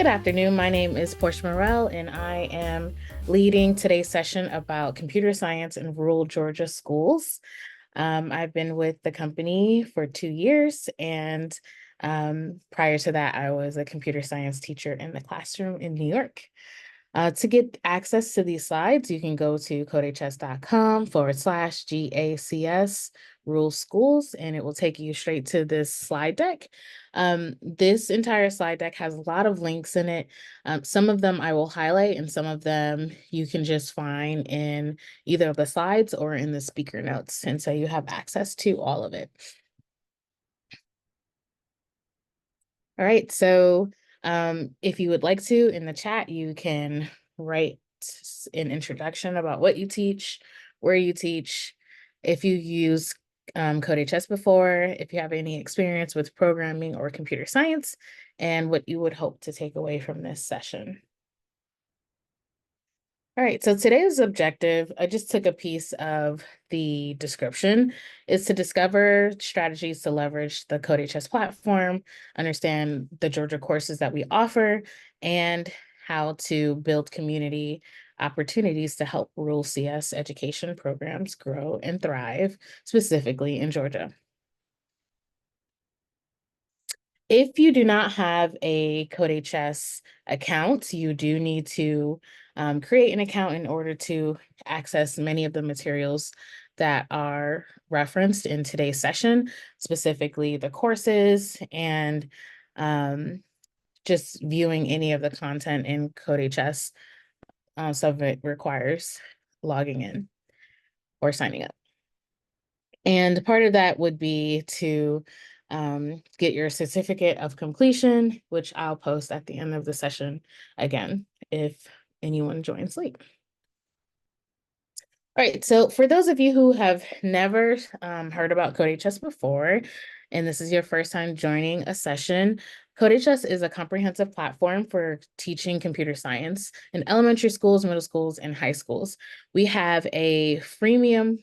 Good afternoon. My name is Portia Morell, and I am leading today's session about computer science in rural Georgia schools. I've been with the company for 2 years, and prior to that, I was a computer science teacher in the classroom in New York. To get access to these slides, you can go to codehs.com/GACS rural schools, and it will take you straight to this slide deck. This entire slide deck has a lot of links in it. Some of them I will highlight, and some of them you can just find in either of the slides or in the speaker notes. And so you have access to all of it. All right, so if you would like to, in the chat, you can write an introduction about what you teach, where you teach, if you use CodeHS before, if you have any experience with programming or computer science, and what you would hope to take away from this session. All right, so today's objective, I just took a piece of the description, is to discover strategies to leverage the CodeHS platform, understand the Georgia courses that we offer, and how to build community opportunities to help rural CS education programs grow and thrive, specifically in Georgia. If you do not have a CodeHS account, you do need to create an account in order to access many of the materials that are referenced in today's session, specifically the courses and just viewing any of the content in CodeHS. Some of it requires logging in or signing up. And part of that would be to get your certificate of completion, which I'll post at the end of the session again, if anyone joins late. All right, so for those of you who have never heard about CodeHS before, and this is your first time joining a session, CodeHS is a comprehensive platform for teaching computer science in elementary schools, middle schools, and high schools. We have a freemium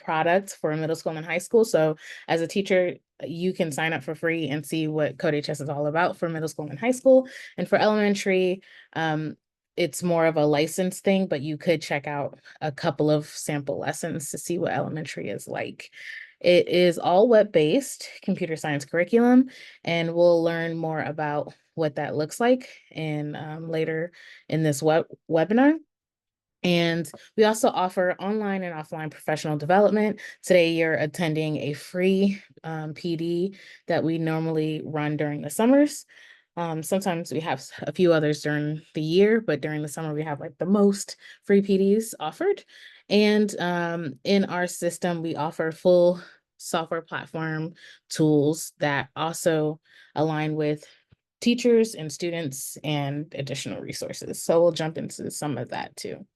product for middle school and high school. So as a teacher, you can sign up for free and see what CodeHS is all about for middle school and high school. And for elementary, it's more of a license thing, but you could check out a couple of sample lessons to see what elementary is like. It is all web-based computer science curriculum, and we'll learn more about what that looks like in later in this webinar. And we also offer online and offline professional development. Today, you're attending a free PD that we normally run during the summers. Sometimes we have a few others during the year, but during the summer, we have like the most free PDs offered. And in our system, we offer full software platform tools that also align with teachers and students and additional resources. So we'll jump into some of that too.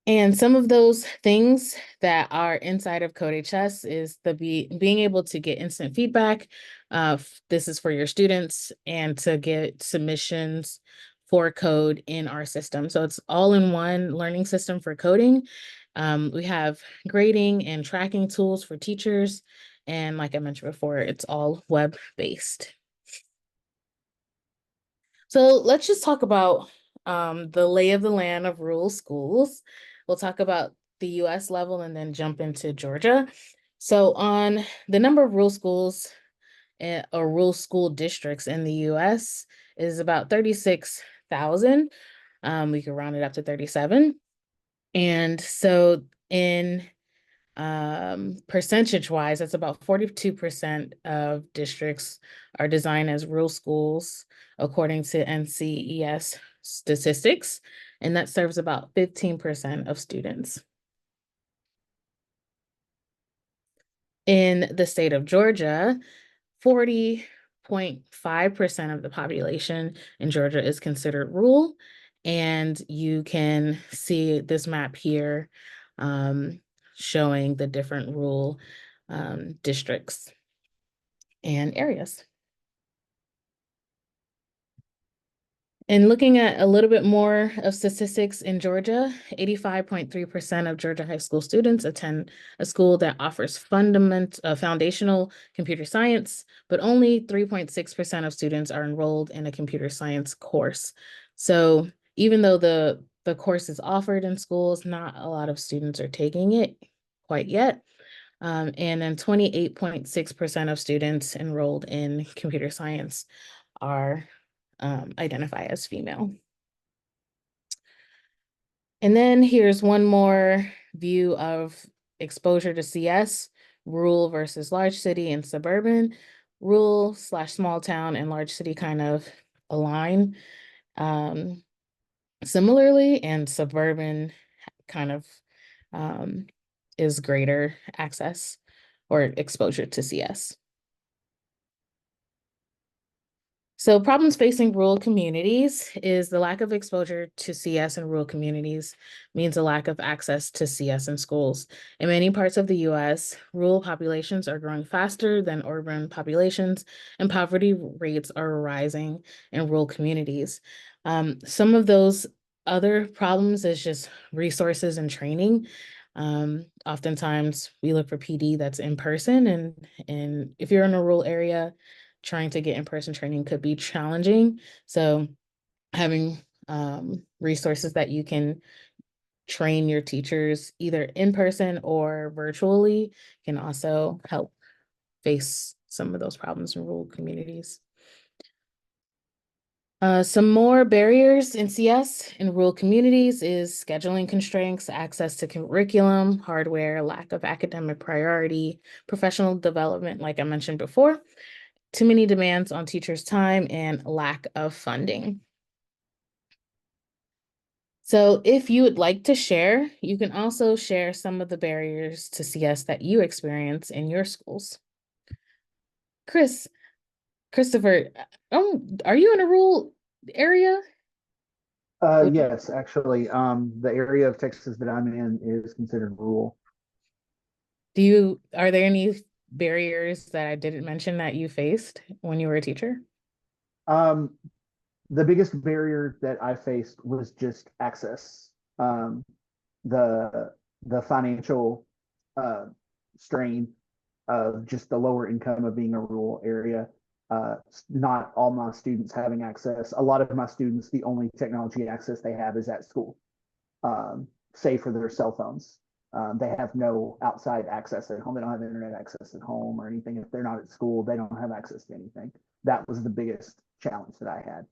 And some of those things that are inside of CodeHS is being able to get instant feedback. This is for your students, and to get submissions for code in our system. So it's all in one learning system for coding. We have grading and tracking tools for teachers. And like I mentioned before, it's all web-based. So let's just talk about the lay of the land of rural schools. We'll talk about the US level and then jump into Georgia. So on the number of rural schools or rural school districts in the US is about 36,000. We could round it up to 37. And so in percentage wise, that's about 42% of districts are designed as rural schools, according to NCES statistics, and that serves about 15% of students. In the state of Georgia, 40.5% of the population in Georgia is considered rural, and you can see this map here showing the different rural districts and areas. And looking at a little bit more of statistics in Georgia, 85.3% of Georgia high school students attend a school that offers foundational computer science, but only 3.6% of students are enrolled in a computer science course. So even though the course is offered in schools, not a lot of students are taking it quite yet. And then 28.6% of students enrolled in computer science are identify as female. And then here's one more view of exposure to CS, rural versus large city and suburban. Rural/small town and large city kind of align similarly, and suburban kind of is greater access or exposure to CS. So problems facing rural communities is the lack of exposure to CS in rural communities means a lack of access to CS in schools. In many parts of the US, rural populations are growing faster than urban populations, and poverty rates are rising in rural communities. Some of those other problems is just resources and training. Oftentimes we look for PD that's in person, and if you're in a rural area, trying to get in-person training could be challenging. So having resources that you can train your teachers either in person or virtually can also help face some of those problems in rural communities. Some more barriers in CS in rural communities is scheduling constraints, access to curriculum, hardware, lack of academic priority, professional development, like I mentioned before, too many demands on teachers' time, and lack of funding. So if you would like to share, you can also share some of the barriers to CS that you experience in your schools. Christopher, are you in a rural area? Yes, actually, the area of Texas that I'm in is considered rural. Are there any barriers that I didn't mention that you faced when you were a teacher? Um, the biggest barrier that I faced was just access. Um, the the financial uh, strain of just the lower income of being a rural area. Not all my students having access. A lot of my students, the only technology access they have is at school, save for their cell phones. They have no outside access at home. They don't have internet access at home or anything. If they're not at school, they don't have access to anything. That was the biggest challenge that I had.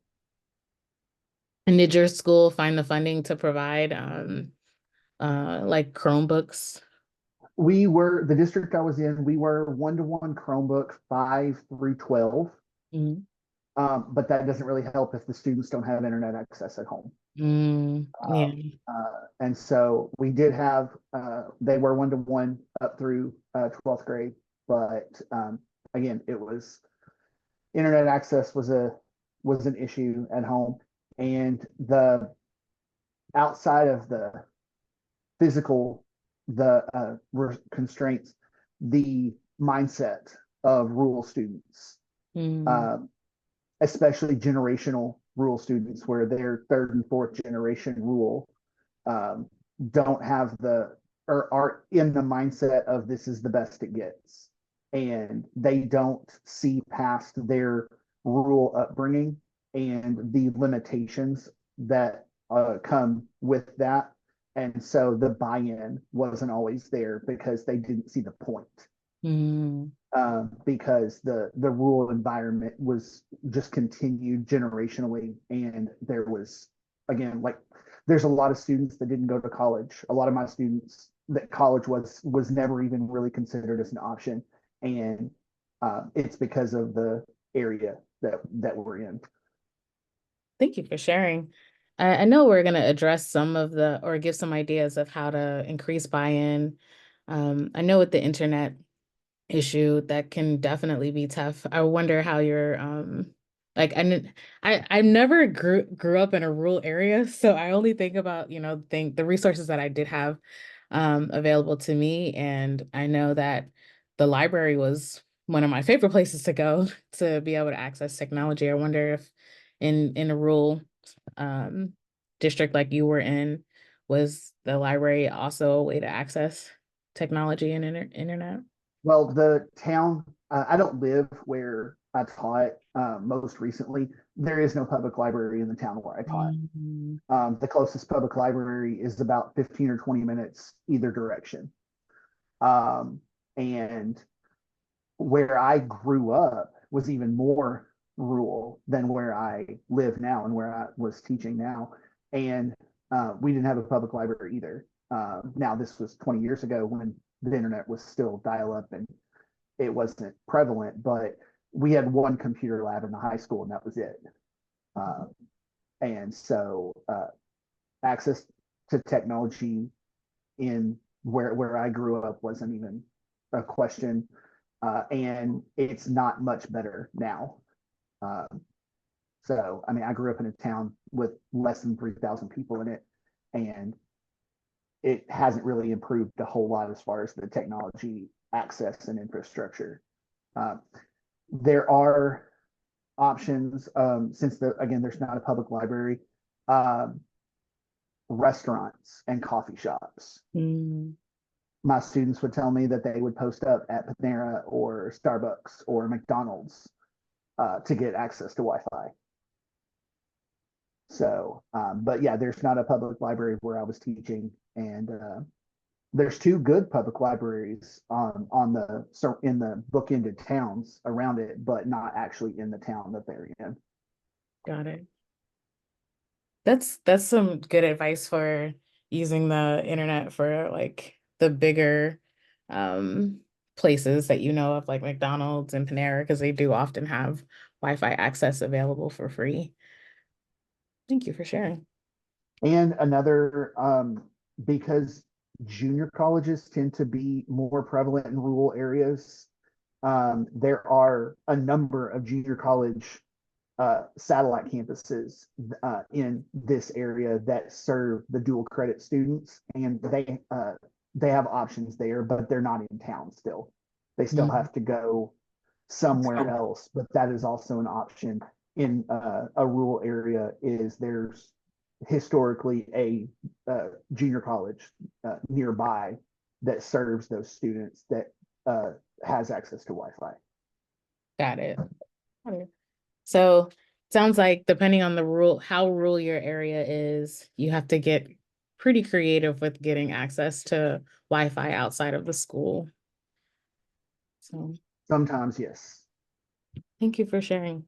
And did your school find the funding to provide like Chromebooks? We were the district I was in. We were one-to-one Chromebook 5 through 12, Mm, but that doesn't really help if the students don't have internet access at home. yeah. And so we did have, they were one-to-one up through 12th grade, but again, it was internet access was an issue at home, and the outside of the physical, the constraints, the mindset of rural students, Mm, um, especially generational rural students, where they're third and fourth generation rural, um, don't have the or are in the mindset of this is the best it gets, and they don't see past their rural upbringing and the limitations that come with that. And so the buy-in wasn't always there because they didn't see the point, mm, because the rural environment was just continued generationally, and there was, again, like, there's a lot of students that didn't go to college. A lot of my students, that college was never even really considered as an option, and it's because of the area that we're in. Thank you for sharing. I know we're going to address some of the, or give some ideas of how to increase buy-in. I know with the internet issue, that can definitely be tough. I wonder how you're, like, I never grew up in a rural area, so I only think about, think the resources that I did have available to me. And I know that the library was one of my favorite places to go to be able to access technology. I wonder if in a rural district like you were in, was the library also a way to access technology and internet? Well, the town, I don't live where I taught most recently. There is no public library in the town where I taught. Mm, The closest public library is about 15 or 20 minutes either direction. Um, and where I grew up was even more rural than where I live now and where I was teaching now. And we didn't have a public library either. Now, this was 20 years ago when the internet was still dial up and it wasn't prevalent, but we had one computer lab in the high school and that was it. Uh, and so access to technology in where I grew up wasn't even a question. And it's not much better now. Uh, so, I mean, I grew up in a town with less than 3,000 people in it, and it hasn't really improved a whole lot as far as the technology access and infrastructure. Uh, there are options since again there's not a public library. Um, Restaurants and coffee shops. mm, My students would tell me that they would post up at Panera or Starbucks or McDonald's to get access to Wi-Fi. So, but yeah, there's not a public library where I was teaching, and there's two good public libraries on the in the bookended towns around it, but not actually in the town that they're in. got it. That's some good advice for using the internet for like the bigger um places that you know of, like McDonald's and Panera, because they do often have Wi-Fi access available for free. Thank you for sharing. And another, because junior colleges tend to be more prevalent in rural areas, there are a number of junior college satellite campuses in this area that serve the dual credit students, and they have options there, but they're not in town still. They still Mm. have to go somewhere else, but that is also an option in a rural area. Is there's historically a junior college nearby that serves those students that has access to Wi-Fi. Got it. Got it. So sounds like depending on the rule, how rural your area is, you have to get pretty creative with getting access to Wi-Fi outside of the school. So Sometimes, yes. thank you for sharing.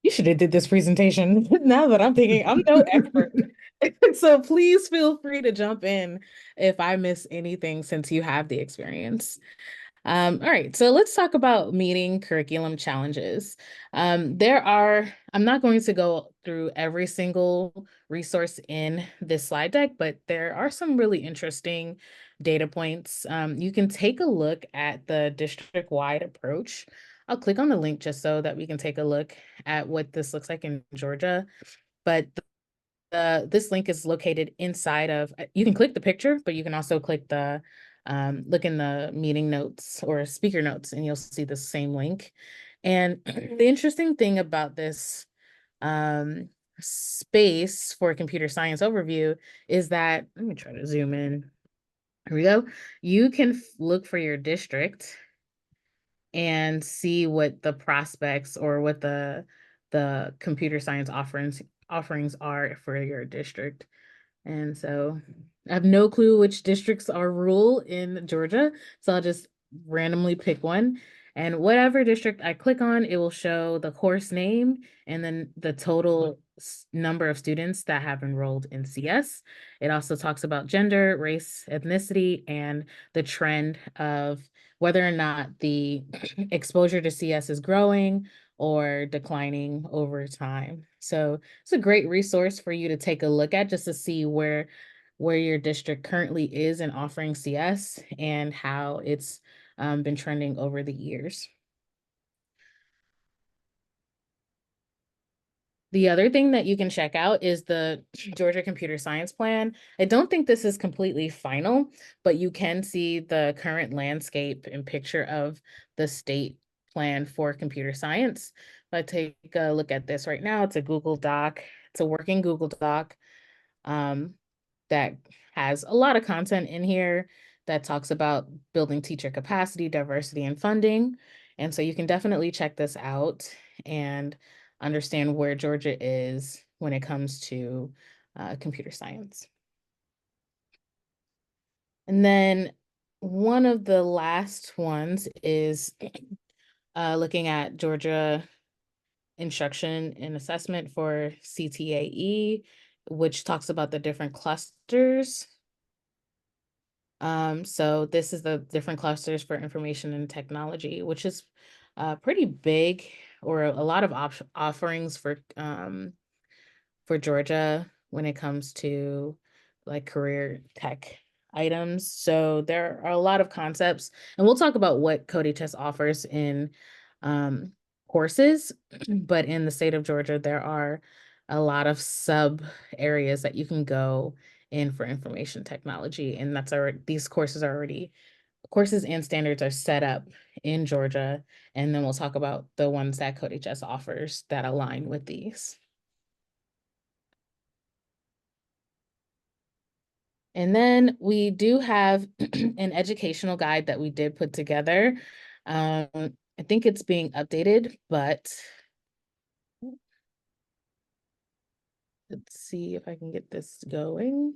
You should have did this presentation. Now that I'm thinking, I'm no expert. So please feel free to jump in if I miss anything since you have the experience. All right, so let's talk about meeting curriculum challenges. I'm not going to go through every single resource in this slide deck, but there are some really interesting data points. You can take a look at the district-wide approach. I'll click on the link just so that we can take a look at what this looks like in Georgia. But this link is located inside of, you can click the picture, but you can also click the, look in the meeting notes or speaker notes, and you'll see the same link. And the interesting thing about this space for computer science overview is that, let me try to zoom in. Here we go. You can look for your district and see what the prospects or what the computer science offerings are for your district. And so I have no clue which districts are rural in Georgia, so I'll just randomly pick one. And whatever district I click on, it will show the course name and then the total number of students that have enrolled in CS. It also talks about gender, race, ethnicity, and the trend of whether or not the exposure to CS is growing or declining over time. So it's a great resource for you to take a look at just to see where your district currently is in offering CS and how it's been trending over the years. The other thing that you can check out is the Georgia Computer Science Plan. I don't think this is completely final, but you can see the current landscape and picture of the state plan for computer science. If I take a look at this right now, it's a Google Doc. It's a working Google Doc um, that has a lot of content in here that talks about building teacher capacity, diversity, and funding. And so you can definitely check this out and understand where Georgia is when it comes to computer science. And then one of the last ones is looking at Georgia instruction and assessment for CTAE, which talks about the different clusters. So this is the different clusters for information and technology, which is pretty big, or a lot of offerings for Georgia when it comes to like career tech items. So there are a lot of concepts, and we'll talk about what CodeHS offers in courses, but in the state of Georgia, there are a lot of sub areas that you can go in for information technology. And that's already, these courses and standards are set up in Georgia. And then we'll talk about the ones that CodeHS offers that align with these. And then we do have an educational guide that we did put together. I think it's being updated, but let's see if I can get this going.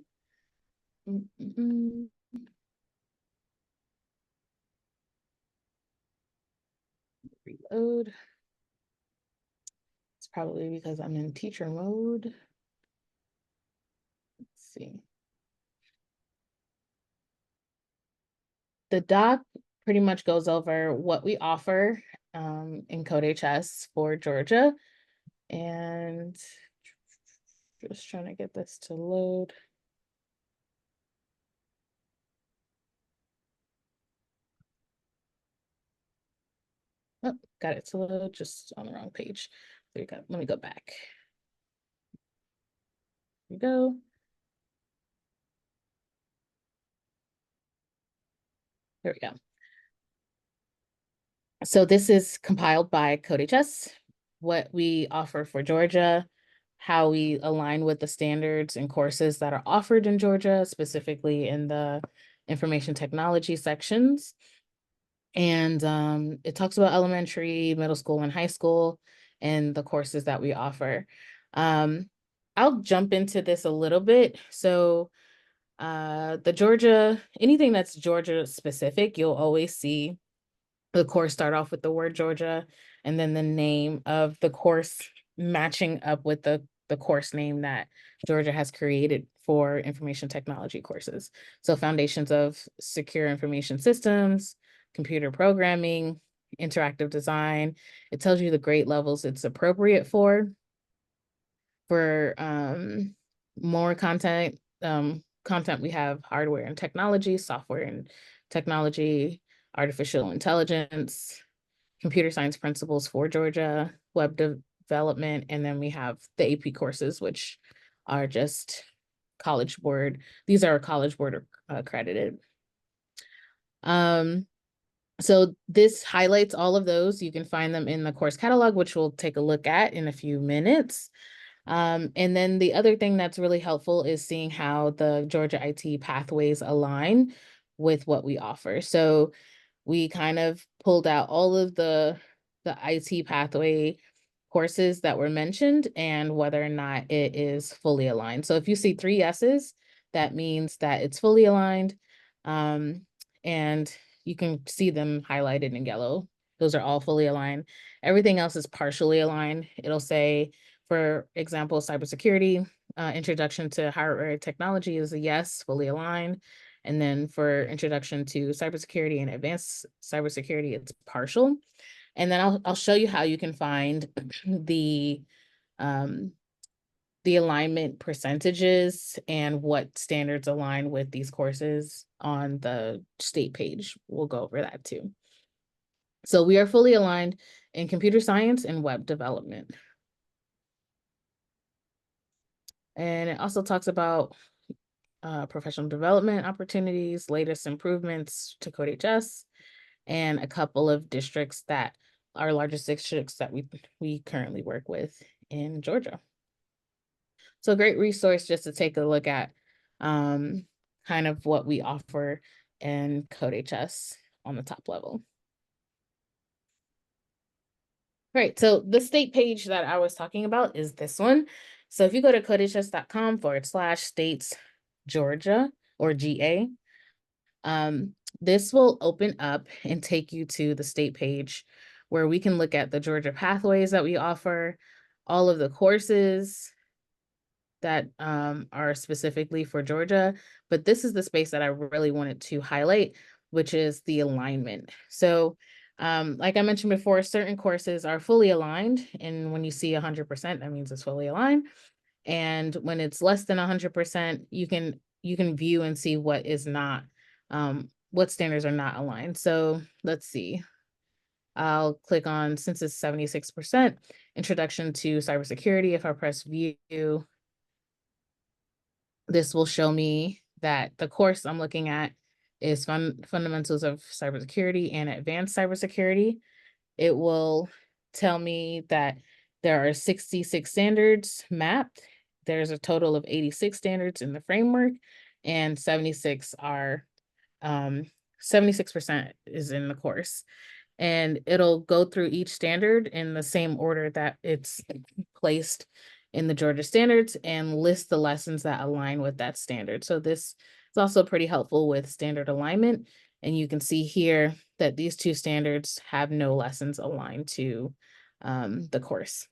Reload. It's probably because I'm in teacher mode. Let's see. The doc pretty much goes over what we offer in CodeHS for Georgia. And just trying to get this to load. Oh, got it to load, just on the wrong page. There you go. Let me go back. Here we go. There we go. So this is compiled by CodeHS, what we offer for Georgia, how we align with the standards and courses that are offered in Georgia, specifically in the information technology sections. And it talks about elementary, middle school, and high school, and the courses that we offer. I'll jump into this a little bit. So anything that's Georgia specific, you'll always see the course start off with the word Georgia, and then the name of the course matching up with the course name that Georgia has created for information technology courses. So foundations of secure information systems, computer programming, interactive design. It tells you the grade levels it's appropriate for. For more content, we have hardware and technology, software and technology, artificial intelligence, computer science principles for Georgia, web development, and then we have the AP courses, which are just College Board. These are College Board accredited. So this highlights all of those. You can find them in the course catalog, which we'll take a look at in a few minutes. And then the other thing that's really helpful is seeing how the Georgia IT pathways align with what we offer. So we kind of pulled out all of the IT pathway courses that were mentioned and whether or not it is fully aligned. So if you see 3 S's, that means that it's fully aligned. And you can see them highlighted in yellow. Those are all fully aligned. Everything else is partially aligned. It'll say, for example, cybersecurity, introduction to hardware technology is a yes, fully aligned. And then for introduction to cybersecurity and advanced cybersecurity, it's partial. And then I'll show you how you can find um, the alignment percentages and what standards align with these courses on the state page. We'll go over that too. So we are fully aligned in computer science and web development. And it also talks about professional development opportunities, latest improvements to CodeHS, and a couple of districts that our largest districts that we currently work with in Georgia. So a great resource just to take a look at kind of what we offer in CodeHS on the top level. Right, so the state page that I was talking about is this one. So if you go to codehs.com/states Georgia or GA, this will open up and take you to the state page where we can look at the Georgia pathways that we offer, all of the courses that are specifically for Georgia. But this is the space that I really wanted to highlight, which is the alignment. So like I mentioned before, certain courses are fully aligned. And when you see 100%, that means it's fully aligned. And when it's less than 100%, you can view and see what is not, what standards are not aligned. So let's see. I'll click on, since it's 76%, Introduction to Cybersecurity. If I press View, this will show me that the course I'm looking at is Fundamentals of Cybersecurity and Advanced Cybersecurity. It will tell me that there are 66 standards mapped. There's a total of 86 standards in the framework, and 76 are 76% is in the course. And it'll go through each standard in the same order that it's placed in the Georgia standards and list the lessons that align with that standard. So this is also pretty helpful with standard alignment. And you can see here that these two standards have no lessons aligned to the course.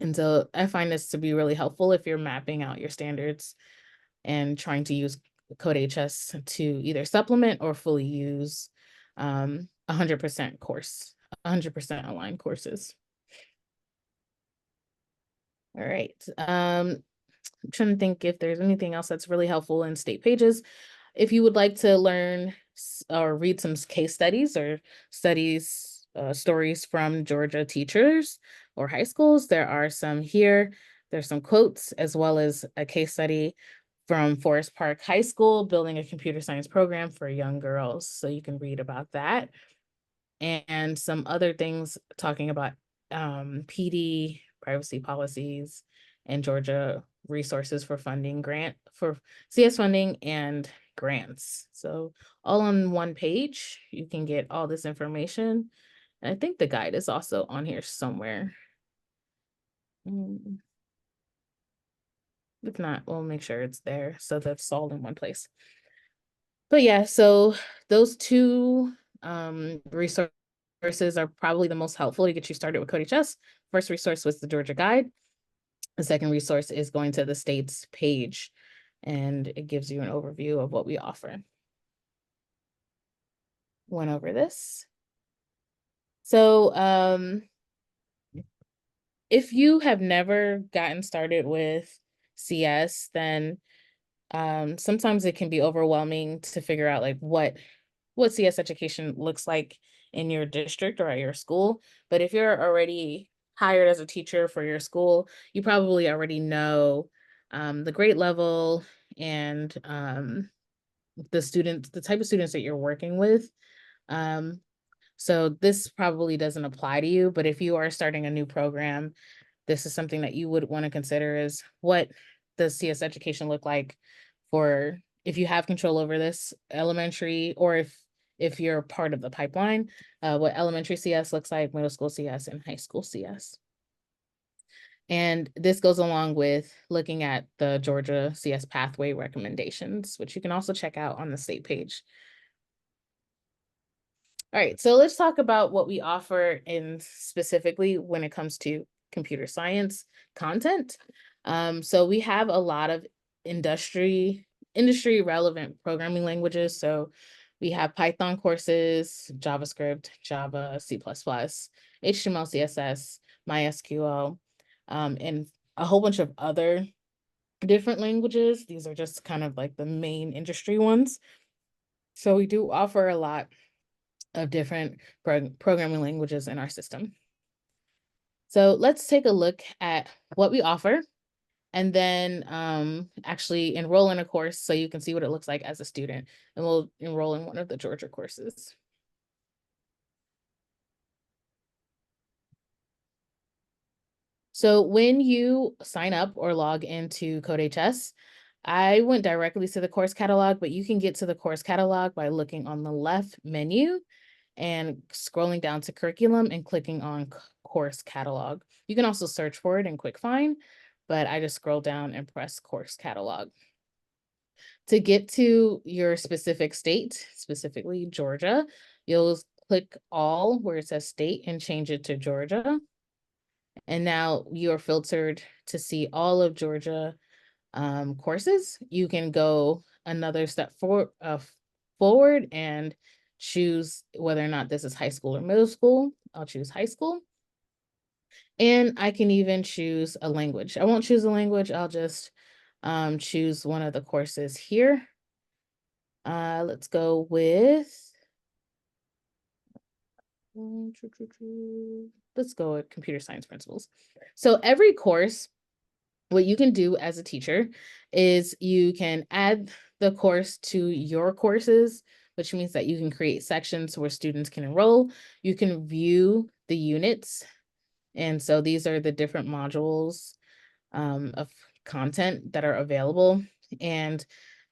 And so I find this to be really helpful if you're mapping out your standards and trying to use CodeHS to either supplement or fully use 100% course, 100% aligned courses. All right. I'm trying to think if there's anything else that's really helpful in state pages. If you would like to learn or read some case studies or stories from Georgia teachers or high schools, there are some here. There's some quotes as well as a case study from Forest Park High School, building a computer science program for young girls. So you can read about that. And some other things talking about PD, privacy policies, and Georgia resources for funding for CS funding and grants. So all on one page, you can get all this information. And I think the guide is also on here somewhere. If not, we'll make sure it's there so that's all in one place. But yeah, so those two resources are probably the most helpful to get you started with CodeHS. First resource was the Georgia Guide. The second resource is going to the state's page, and it gives you an overview of what we offer. Went over this. So if you have never gotten started with CS, then sometimes it can be overwhelming to figure out like what CS education looks like in your district or at your school. But if you're already hired as a teacher for your school, you probably already know the grade level and the type of students that you're working with. So this probably doesn't apply to you, but if you are starting a new program, this is something that you would want to consider is what does CS education look like for if you have control over this elementary, or if you're part of the pipeline, what elementary CS looks like, middle school CS, and high school CS. And this goes along with looking at the Georgia CS pathway recommendations, which you can also check out on the state page. All right, so let's talk about what we offer in specifically when it comes to computer science content. So we have a lot of industry relevant programming languages. So we have Python courses, JavaScript, Java, C++, HTML, CSS, MySQL, and a whole bunch of other different languages. These are just kind of like the main industry ones. So we do offer a lot of different programming languages in our system. So let's take a look at what we offer and then actually enroll in a course so you can see what it looks like as a student. And we'll enroll in one of the Georgia courses. So when you sign up or log into CodeHS, I went directly to the course catalog, but you can get to the course catalog by looking on the left menu and scrolling down to curriculum and clicking on course catalog. You can also search for it in quick find, but I just scroll down and press course catalog. To get to your specific state, specifically Georgia, you'll click all where it says state and change it to Georgia. And now you're filtered to see all of Georgia courses. You can go another step forward and choose whether or not this is high school or middle school. I'll choose high school. And I can even choose a language. I won't choose a language. I'll just choose one of the courses here. Let's go with, let's go with computer science principles. So every course, what you can do as a teacher is you can add the course to your courses, which means that you can create sections where students can enroll. You can view the units. And so these are the different modules of content that are available. And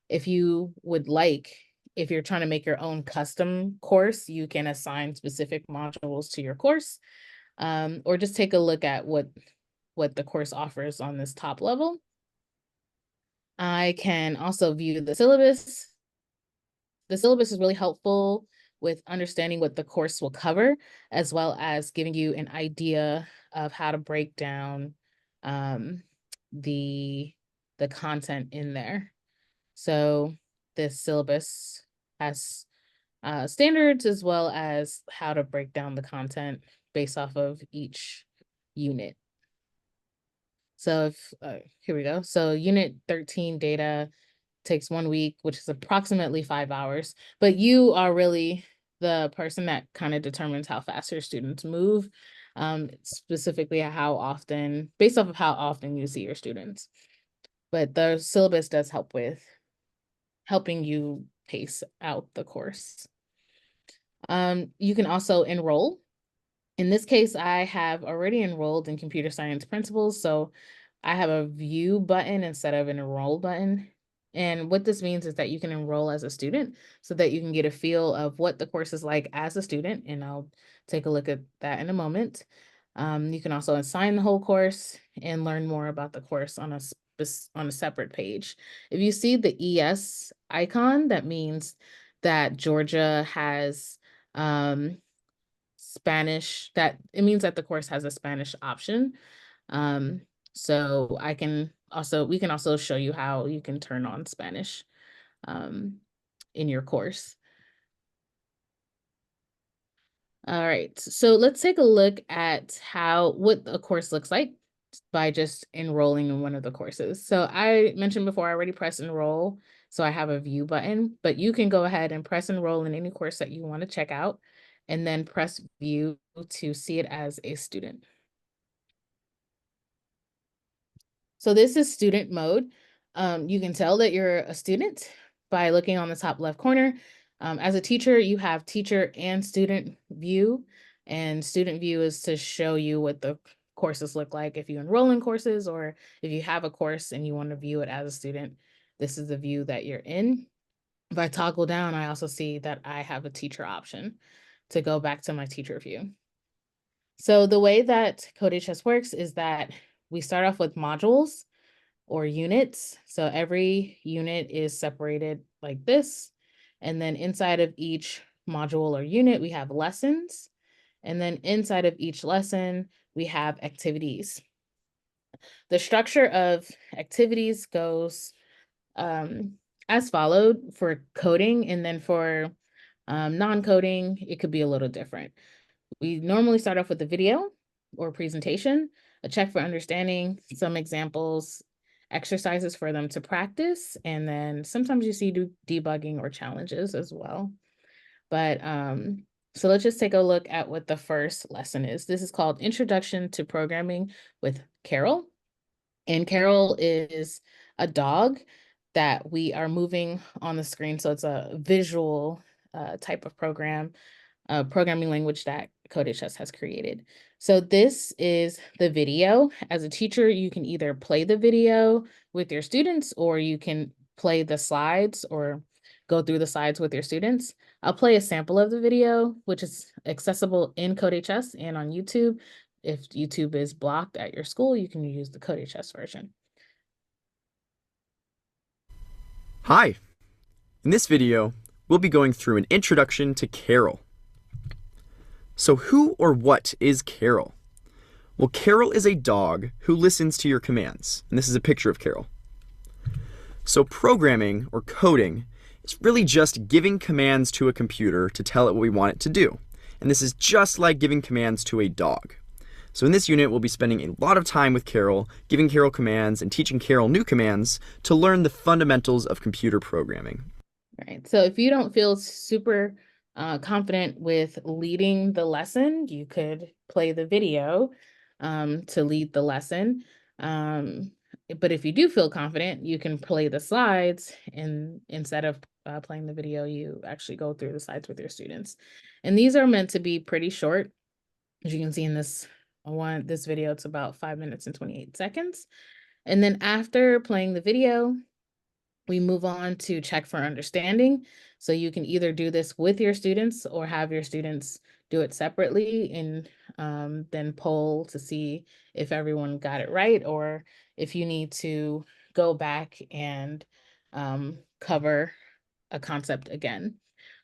if you would like, if you're trying to make your own custom course, you can assign specific modules to your course, or just take a look at what the course offers on this top level. I can also view the syllabus. The syllabus is really helpful with understanding what the course will cover, as well as giving you an idea of how to break down the content in there. So this syllabus has standards as well as how to break down the content based off of each unit. So if here we go. So unit 13 data takes 1 week, which is approximately 5 hours. But you are really the person that kind of determines how fast your students move, specifically how often, based off of how often you see your students. But the syllabus does help with helping you pace out the course. You can also enroll. In this case, I have already enrolled in computer science principles, so I have a view button instead of an enroll button. And what this means is that you can enroll as a student so that you can get a feel of what the course is like as a student. And I'll take a look at that in a moment. You can also assign the whole course and learn more about the course on a separate page. If you see the ES icon, that means that Georgia has Spanish, that it means that the course has a Spanish option. So we can also show you how you can turn on Spanish in your course. All right, so let's take a look at what a course looks like by just enrolling in one of the courses. So I mentioned before, I already pressed enroll, so I have a view button, but you can go ahead and press enroll in any course that you want to check out, and then press view to see it as a student. So this is student mode. You can tell that you're a student by looking on the top left corner. As a teacher, you have teacher and student view, and student view is to show you what the courses look like if you enroll in courses, or if you have a course and you want to view it as a student, this is the view that you're in. If I toggle down, I also see that I have a teacher option to go back to my teacher view. So the way that CodeHS works is that we start off with modules or units. So every unit is separated like this. And then inside of each module or unit, we have lessons. And then inside of each lesson, we have activities. The structure of activities goes as followed for coding, and then for non-coding, it could be a little different. We normally start off with a video or presentation, a check for understanding, some examples, exercises for them to practice, and then sometimes you see debugging or challenges as well. But so let's just take a look at what the first lesson is. This is called Introduction to Programming with Carol. And Carol is a dog that we are moving on the screen. So it's a visual type of programming language that CodeHS has created. So this is the video. As a teacher, you can either play the video with your students, or you can play the slides or go through the slides with your students. I'll play a sample of the video, which is accessible in CodeHS and on YouTube. If YouTube is blocked at your school, you can use the CodeHS version. Hi! In this video, we'll be going through an introduction to Carol. So who or what is Carol? Well, Carol is a dog who listens to your commands, and this is a picture of Carol. So programming, or coding, is really just giving commands to a computer to tell it what we want it to do. And this is just like giving commands to a dog. So in this unit, we'll be spending a lot of time with Carol, giving Carol commands and teaching Carol new commands to learn the fundamentals of computer programming. Right. So if you don't feel super confident with leading the lesson, you could play the video to lead the lesson. But if you do feel confident, you can play the slides, and instead of playing the video, you actually go through the slides with your students. And these are meant to be pretty short. As you can see in this video, it's about 5 minutes and 28 seconds. And then after playing the video, we move on to check for understanding. So you can either do this with your students or have your students do it separately, and then poll to see if everyone got it right, or if you need to go back and cover a concept again.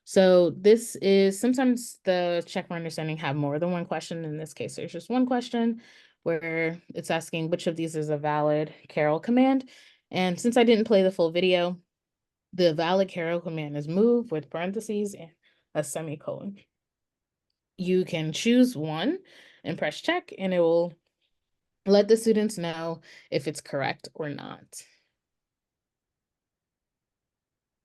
So this is, sometimes the check for understanding have more than one question. In this case, there's just one question where it's asking which of these is a valid Carol command. And since I didn't play the full video, the valid Carol command is move with parentheses and a semicolon. You can choose one and press check, and it will let the students know if it's correct or not.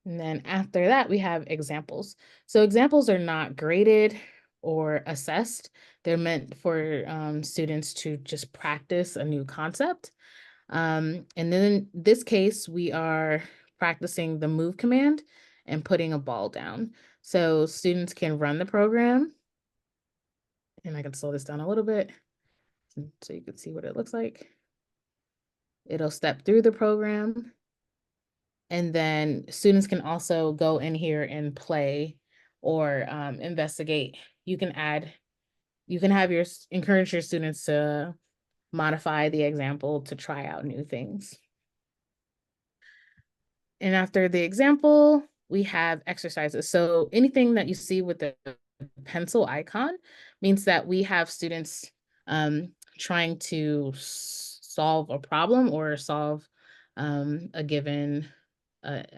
And then after that, we have examples. So examples are not graded or assessed. They're meant for students to just practice a new concept. And then in this case, we are practicing the move command and putting a ball down. So students can run the program. And I can slow this down a little bit so you can see what it looks like. It'll step through the program. And then students can also go in here and play or investigate. You can encourage your students to modify the example to try out new things. And after the example, we have exercises. So anything that you see with the pencil icon means that we have students trying to solve a problem or solve a given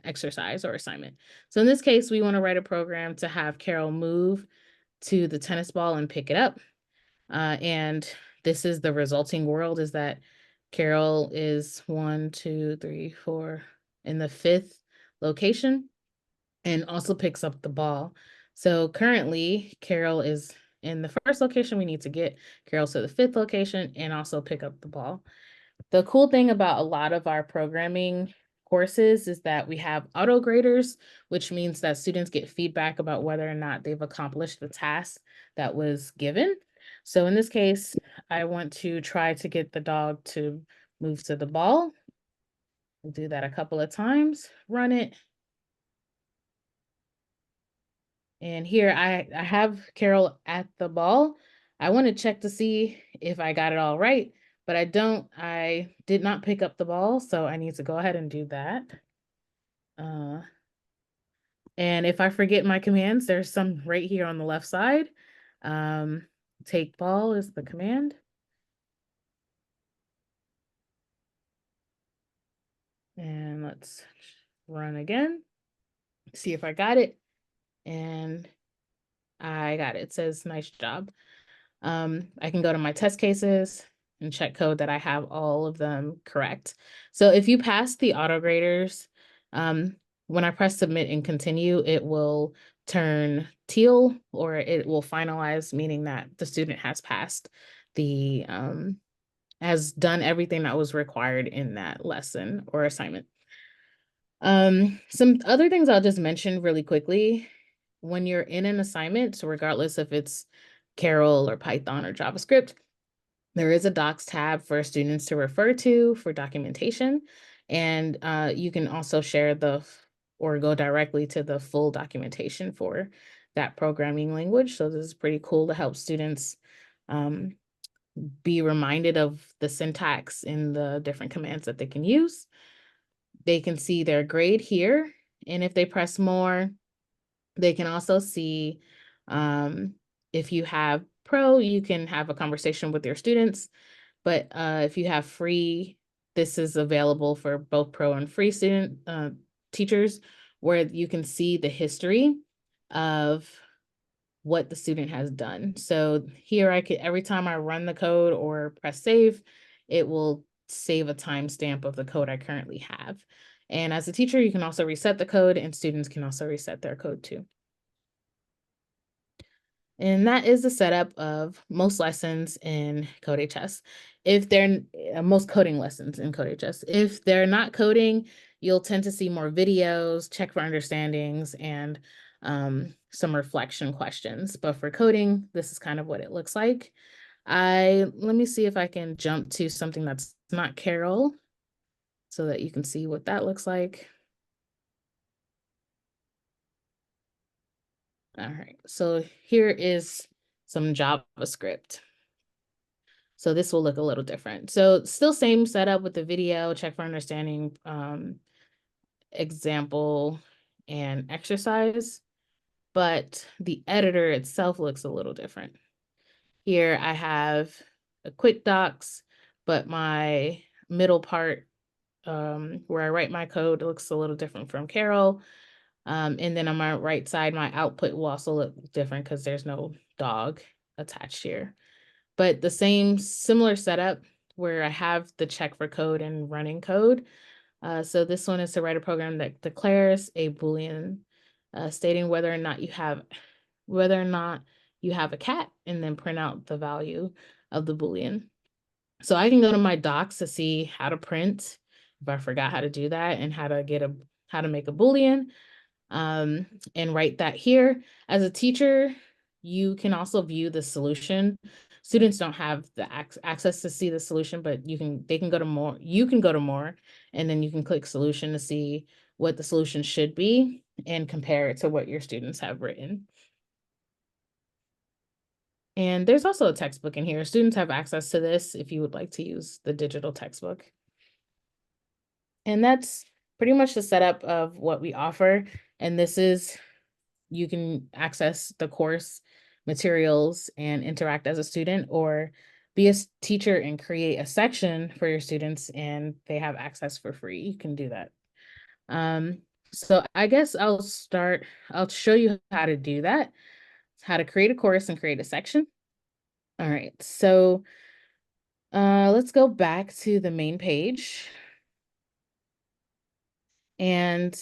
exercise or assignment. So in this case, we want to write a program to have Carol move to the tennis ball and pick it up. And this is the resulting world, is that Carol is 1, 2, 3, 4 in the 5th location and also picks up the ball. So currently Carol is in the 1st location. We need to get Carol to the 5th location and also pick up the ball. The cool thing about a lot of our programming courses is that we have auto graders, which means that students get feedback about whether or not they've accomplished the task that was given. So in this case, I want to try to get the dog to move to the ball. We'll do that a couple of times, run it. And here I have Carol at the ball. I want to check to see if I got it all right, but I did not pick up the ball, so I need to go ahead and do that. And if I forget my commands, there's some right here on the left side. Take ball is the command. And let's run again, see if I got it. And I got it. It says nice job. I can go to my test cases and check code that I have all of them correct. So if you pass the auto graders, when I press submit and continue, it will turn teal, or it will finalize, meaning that the student has passed has done everything that was required in that lesson or assignment. Some other things I'll just mention really quickly. When you're in an assignment, so regardless if it's Carol or Python or JavaScript. There is a docs tab for students to refer to for documentation. And you can also share or go directly to the full documentation for that programming language. So this is pretty cool to help students be reminded of the syntax in the different commands that they can use. They can see their grade here. And if they press more, they can also see if you have pro, you can have a conversation with your students. But if you have free, this is available for both pro and free student teachers, where you can see the history of what the student has done. So here every time I run the code or press save, it will save a timestamp of the code I currently have. And as a teacher, you can also reset the code, and students can also reset their code too. And that is the setup of most lessons in CodeHS. If they're most coding lessons in CodeHS. If they're not coding, you'll tend to see more videos, check for understandings, and some reflection questions. But for coding, this is kind of what it looks like. Let me see if I can jump to something that's not Carol so that you can see what that looks like. All right, so here is some JavaScript. So this will look a little different. So still same setup with the video, check for understanding, example, and exercise, but the editor itself looks a little different. Here I have a quick docs, but my middle part where I write my code looks a little different from Carol. And then on my right side, my output will also look different because there's no dog attached here. But the similar setup where I have the check for code and running code. So this one is to write a program that declares a Boolean stating whether or not you have a cat, and then print out the value of the Boolean. So I can go to my docs to see how to print if I forgot how to do that, and how to make a Boolean. And write that here. As a teacher, you can also view the solution. Students don't have the access to see the solution, but they can go to more. You can go to more, and then you can click solution to see what the solution should be and compare it to what your students have written. And there's also a textbook in here. Students have access to this if you would like to use the digital textbook. And that's pretty much the setup of what we offer. And you can access the course materials and interact as a student, or be a teacher and create a section for your students and they have access for free. You can do that. So I guess I'll show you how to do that, how to create a course and create a section. All right, so let's go back to the main page. And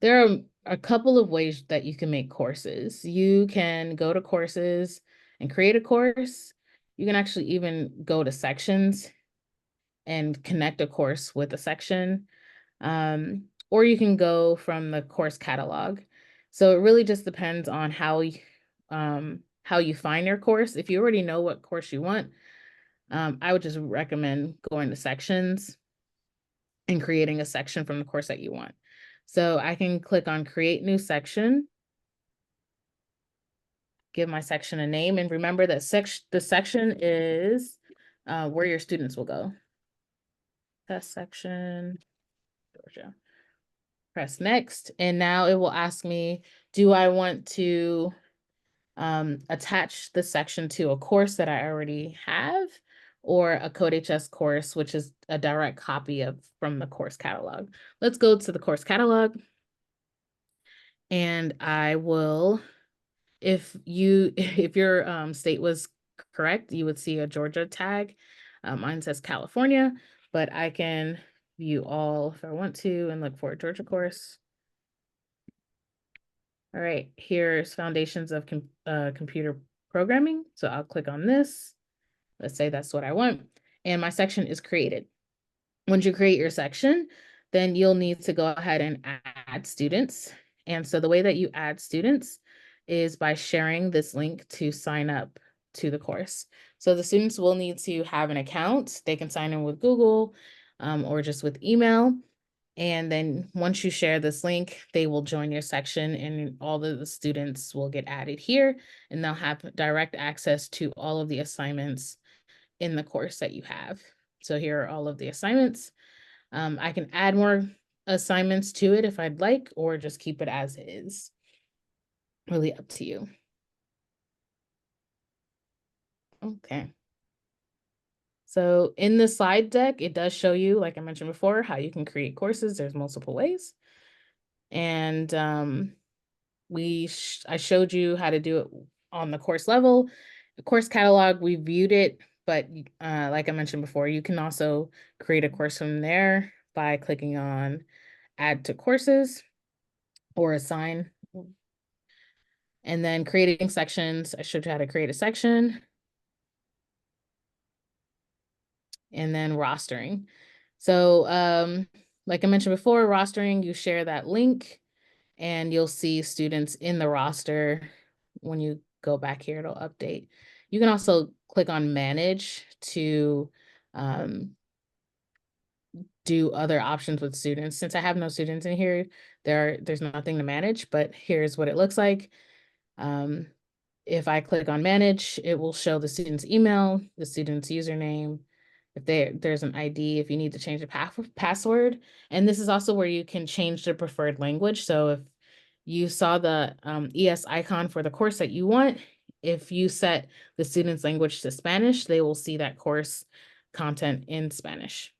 there are a couple of ways that you can make courses. You can go to courses and create a course. You can actually even go to sections and connect a course with a section. Or you can go from the course catalog. So it really just depends on how you find your course. If you already know what course you want, I would just recommend going to sections and creating a section from the course that you want. So I can click on create new section, give my section a name, and remember that the section is where your students will go. Test section, Georgia. Press next, and now it will ask me, do I want to attach the section to a course that I already have, or a CodeHS course, which is a direct copy from the course catalog. Let's go to the course catalog. And I will, if your state was correct, you would see a Georgia tag. Mine says California, but I can view all if I want to and look for a Georgia course. All right, here's Foundations of Computer Programming. So I'll click on this. Let's say that's what I want. And my section is created. Once you create your section, then you'll need to go ahead and add students. And so the way that you add students is by sharing this link to sign up to the course. So the students will need to have an account. They can sign in with Google or just with email. And then once you share this link, they will join your section and all of the students will get added here and they'll have direct access to all of the assignments in the course that you have. So here are all of the assignments. I can add more assignments to it if I'd like, or just keep it as is. Really up to you. Okay. So in the slide deck, it does show you, like I mentioned before, how you can create courses. There's multiple ways. And I showed you how to do it on the course level. The course catalog, we viewed it, but like I mentioned before, you can also create a course from there by clicking on add to courses or assign. And then creating sections, I showed you how to create a section. And then rostering. So like I mentioned before, rostering, you share that link and you'll see students in the roster. When you go back here, it'll update. You can also click on manage to do other options with students. Since I have no students in here, there's nothing to manage, but here's what it looks like. If I click on manage, it will show the student's email, the student's username, if there's an ID, if you need to change the password. And this is also where you can change the preferred language. So if you saw the ES icon for the course that you want, if you set the student's language to Spanish, they will see that course content in Spanish.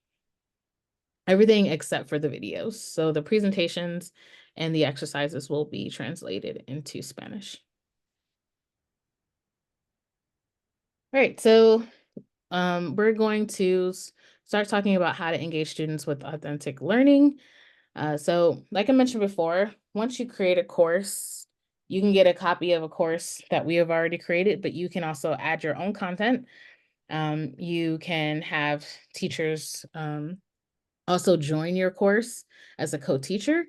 Everything except for the videos. So the presentations and the exercises will be translated into Spanish. All right, so we're going to start talking about how to engage students with authentic learning. So like I mentioned before, once you create a course, you can get a copy of a course that we have already created, but you can also add your own content. You can have teachers also join your course as a co-teacher,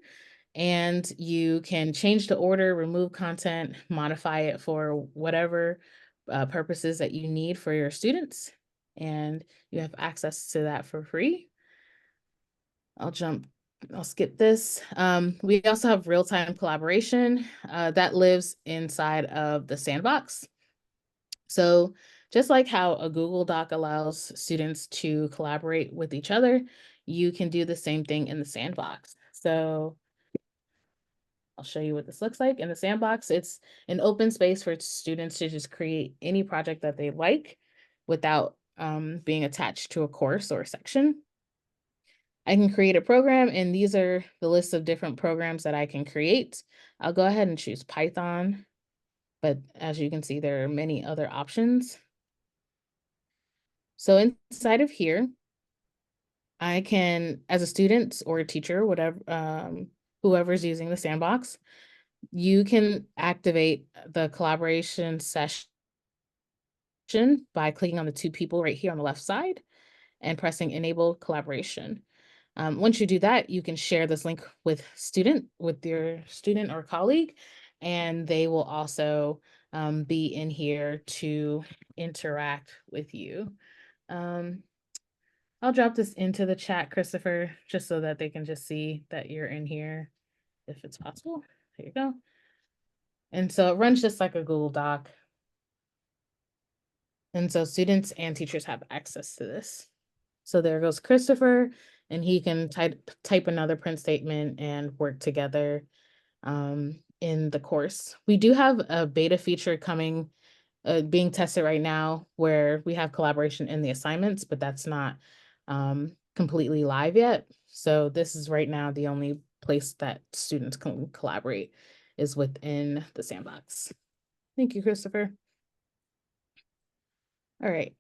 and you can change the order, remove content, modify it for whatever purposes that you need for your students, and you have access to that for free. I'll skip this. We also have real-time collaboration that lives inside of the sandbox. So just like how a Google Doc allows students to collaborate with each other, you can do the same thing in the sandbox. So I'll show you what this looks like. In the sandbox, it's an open space for students to just create any project that they like without being attached to a course or a section. I can create a program, and these are the list of different programs that I can create. I'll go ahead and choose Python, but as you can see, there are many other options. So inside of here, I can, as a student or a teacher, whatever, whoever's using the sandbox, you can activate the collaboration session by clicking on the two people right here on the left side and pressing enable collaboration. Once you do that, you can share this link with your student or colleague, and they will also be in here to interact with you. I'll drop this into the chat, Christopher, just so that they can just see that you're in here if it's possible. There you go. And so it runs just like a Google Doc. And so students and teachers have access to this. So there goes Christopher, and he can type another print statement and work together in the course. We do have a beta feature coming, being tested right now, where we have collaboration in the assignments, but that's not completely live yet. So this is right now the only place that students can collaborate is within the sandbox. Thank you, Christopher. All right.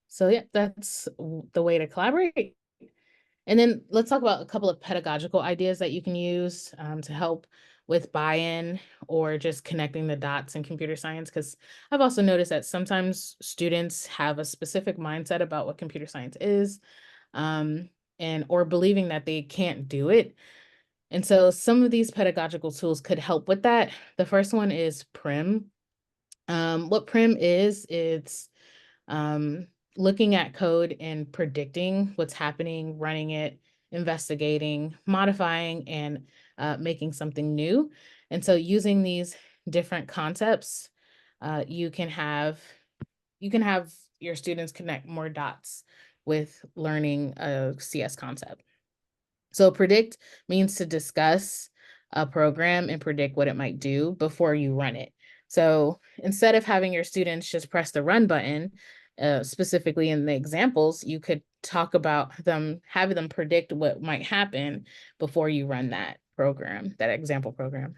So yeah, that's the way to collaborate. And then let's talk about a couple of pedagogical ideas that you can use to help with buy-in or just connecting the dots in computer science. Because I've also noticed that sometimes students have a specific mindset about what computer science is, or believing that they can't do it. And so some of these pedagogical tools could help with that. The first one is Prim. What Prim is, it's looking at code and predicting what's happening, running it, investigating, modifying, and making something new. And so using these different concepts, you can have your students connect more dots with learning a CS concept. So predict means to discuss a program and predict what it might do before you run it. So instead of having your students just press the run button, specifically in the examples, you could talk about having them predict what might happen before you run that program, that example program.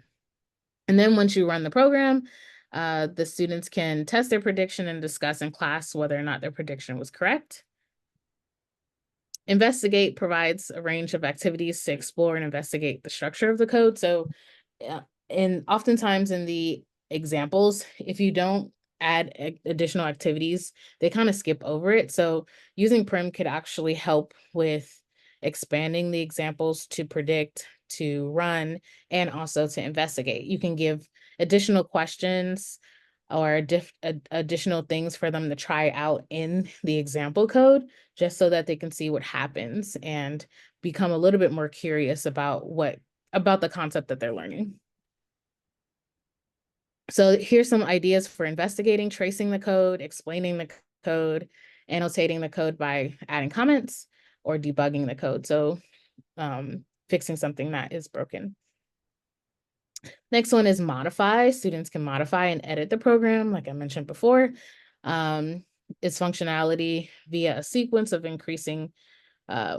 And then once you run the program, the students can test their prediction and discuss in class whether or not their prediction was correct. Investigate provides a range of activities to explore and investigate the structure of the code. So, and oftentimes in the examples, if you don't add additional activities, they kind of skip over it. So using Prim could actually help with expanding the examples to predict, to run, and also to investigate. You can give additional questions or additional things for them to try out in the example code, just so that they can see what happens and become a little bit more curious about the concept that they're learning. So here's some ideas for investigating: tracing the code, explaining the code, annotating the code by adding comments, or debugging the code. So fixing something that is broken. Next one is modify. Students can modify and edit the program, like I mentioned before. Its functionality via a sequence of increasing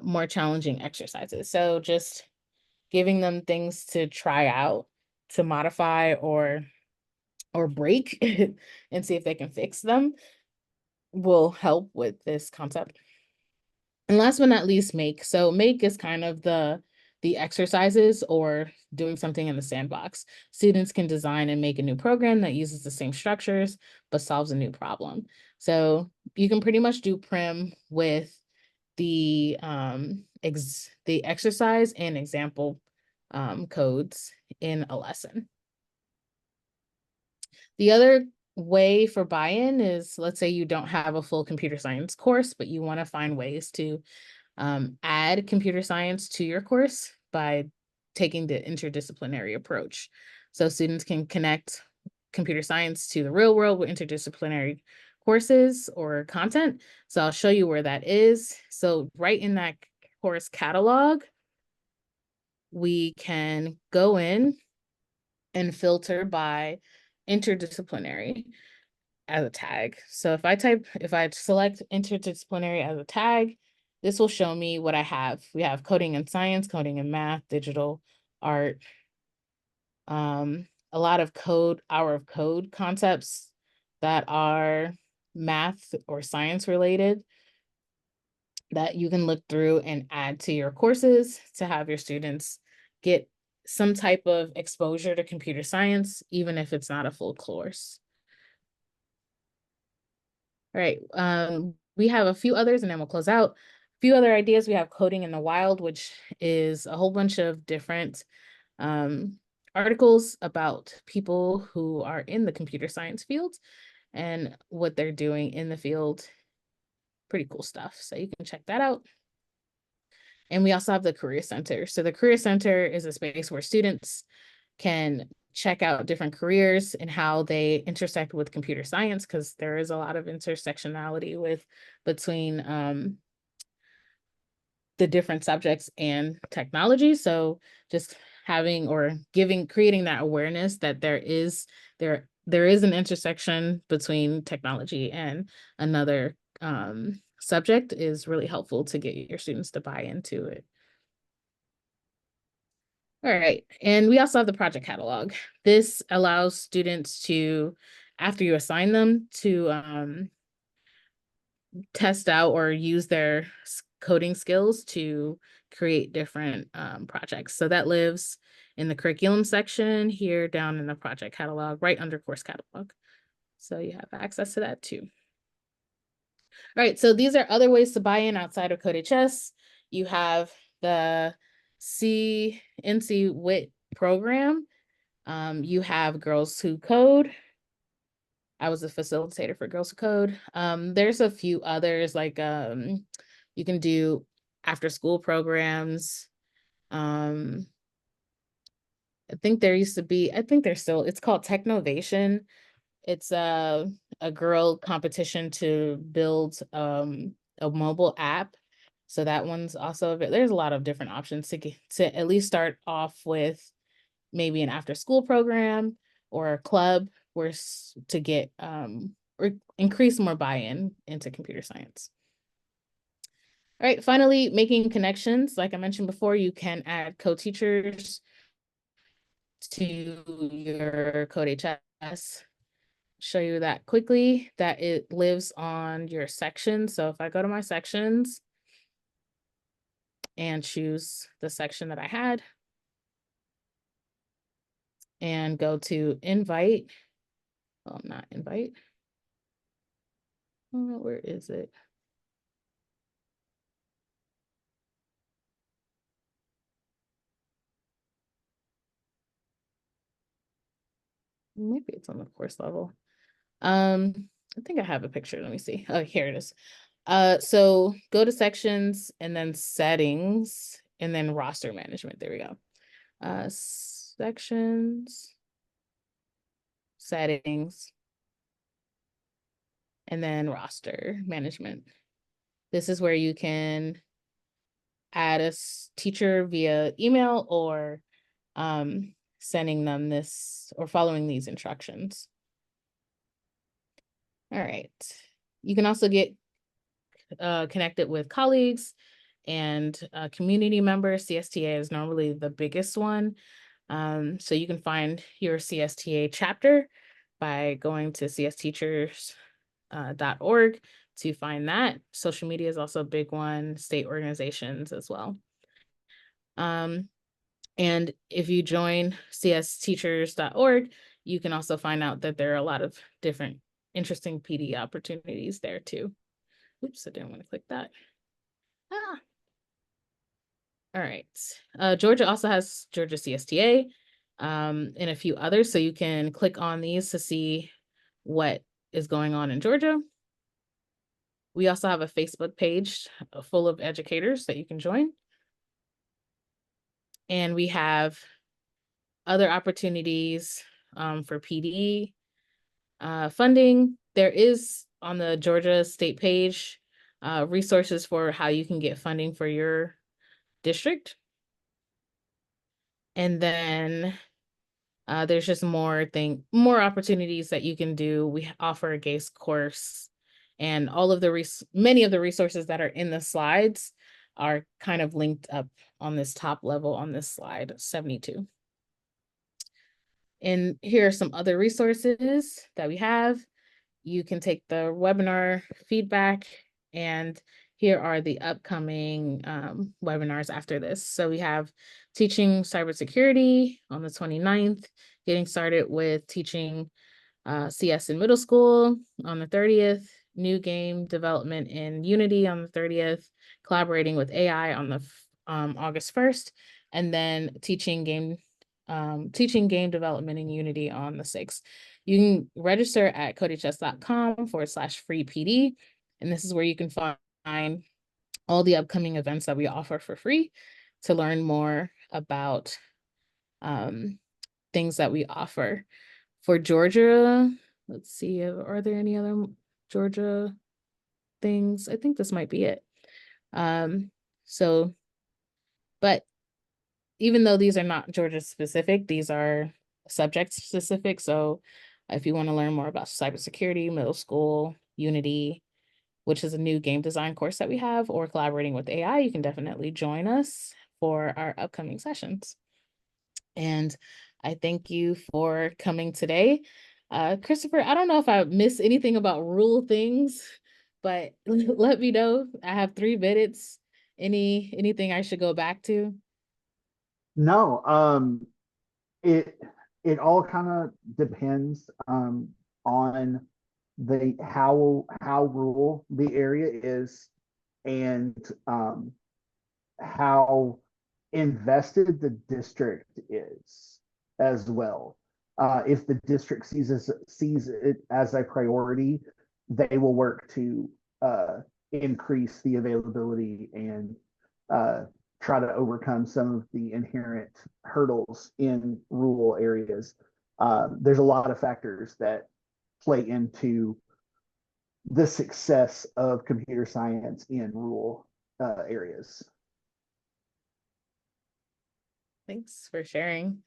more challenging exercises. So just giving them things to try out, to modify or break and see if they can fix them will help with this concept. And last but not least, make. So make is kind of the exercises or doing something in the sandbox. Students can design and make a new program that uses the same structures but solves a new problem. So you can pretty much do Prim with the exercise and example codes in a lesson. The other way for buy-in is, let's say you don't have a full computer science course, but you want to find ways to add computer science to your course by taking the interdisciplinary approach. So students can connect computer science to the real world with interdisciplinary courses or content. So I'll show you where that is. So right in that course catalog, we can go in and filter by interdisciplinary as a tag. So if I select interdisciplinary as a tag, this will show me what I have. We have coding and science, coding and math, digital art, a lot of hour of code concepts that are math or science related that you can look through and add to your courses to have your students get some type of exposure to computer science, even if it's not a full course. All right, we have a few others and then we'll close out. A few other ideas. We have Coding in the Wild, which is a whole bunch of different articles about people who are in the computer science field and what they're doing in the field. Pretty cool stuff. So you can check that out. And we also have the Career Center. So the Career Center is a space where students can check out different careers and how they intersect with computer science, because there is a lot of intersectionality between the different subjects and technology. So just creating that awareness that there is an intersection between technology and another subject is really helpful to get your students to buy into it. All right, and we also have the project catalog. This allows students to, after you assign them, to test out or use their coding skills to create different projects. So that lives in the curriculum section here down in the project catalog, right under course catalog. So you have access to that too. All right, so these are other ways to buy in outside of CodeHS. You have the NC WIT program. You have Girls Who Code. I was a facilitator for Girls Code. There's a few others like you can do after school programs. I think there used to be, I think there's still, it's called Technovation. It's a girl competition to build a mobile app. So that one's also, there's a lot of different options to get to at least start off with maybe an after school program or a club where to get or increase more buy-in into computer science. All right, finally, making connections. Like I mentioned before, you can add co-teachers to your CodeHS. Show you that quickly, that it lives on your section. So if I go to my sections and choose the section that I had and go to invite, well, not invite. Where is it? Maybe it's on the course level. I think I have a picture. Let me see. Oh, here it is. So go to sections and then settings and then roster management. There we go. Sections, settings, and then roster management. This is where you can add a teacher via email or sending them this or following these instructions. All right. You can also get connected with colleagues and community members. CSTA is normally the biggest one. So you can find your CSTA chapter by going to csteachers.org to find that. Social media is also a big one, state organizations as well. And if you join csteachers.org, you can also find out that there are a lot of different interesting PD opportunities there too. Oops, I didn't want to click that. Ah. All right. Georgia also has Georgia CSTA and a few others. So you can click on these to see what is going on in Georgia. We also have a Facebook page full of educators that you can join. And we have other opportunities for PD funding. There is on the Georgia state page resources for how you can get funding for your district. And then there's just more opportunities that you can do. We offer a GACE course, and all of the many of the resources that are in the slides are kind of linked up on this top level on this slide 72. And here are some other resources that we have. You can take the webinar feedback, and here are the upcoming webinars after this. So we have teaching cybersecurity on the 29th, getting started with teaching CS in middle school on the 30th, new game development in Unity on the 30th, collaborating with AI on the August 1st, and then teaching game development in Unity on the 6th. You can register at codehs.com/free PD. And this is where you can find all the upcoming events that we offer for free to learn more about things that we offer. For Georgia, let's see, are there any other Georgia things? I think this might be it. But even though these are not Georgia specific, these are subject specific. So if you want to learn more about cybersecurity, middle school, Unity, which is a new game design course that we have, or collaborating with AI, you can definitely join us for our upcoming sessions. And I thank you for coming today. Christopher, I don't know if I missed anything about rule things, but let me know. I have 3 minutes. Anything I should go back to? No, it all kind of depends on the how rural the area is and how invested the district is as well. If the district sees it as a priority, they will work to increase the availability and try to overcome some of the inherent hurdles in rural areas. There's a lot of factors that play into the success of computer science in rural areas. Thanks for sharing.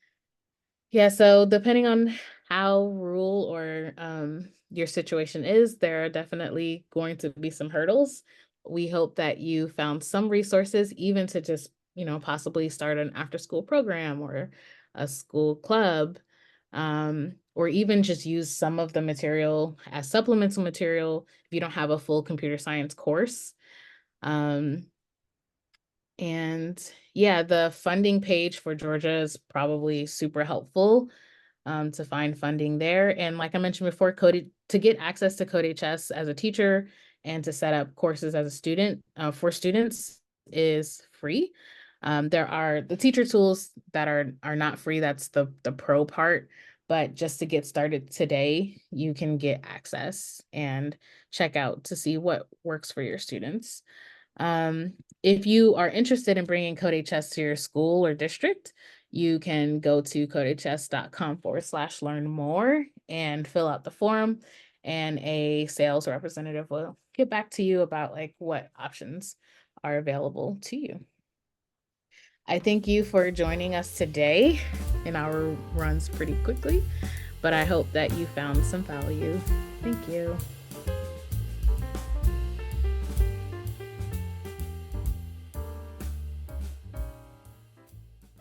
Yeah, so depending on how rural or your situation is, there are definitely going to be some hurdles. We hope that you found some resources, even to just, possibly start an after-school program or a school club, or even just use some of the material as supplemental material if you don't have a full computer science course. And yeah, the funding page for Georgia is probably super helpful to find funding there. And like I mentioned before, to get access to CodeHS as a teacher and to set up courses as a student for students is free. There are the teacher tools that are not free. That's the pro part. But just to get started today, you can get access and check out to see what works for your students. If you are interested in bringing CodeHS to your school or district, you can go to codehs.com/learn more and fill out the form, and a sales representative will get back to you about like what options are available to you. I thank you for joining us today. An hour runs pretty quickly, but I hope that you found some value. Thank you.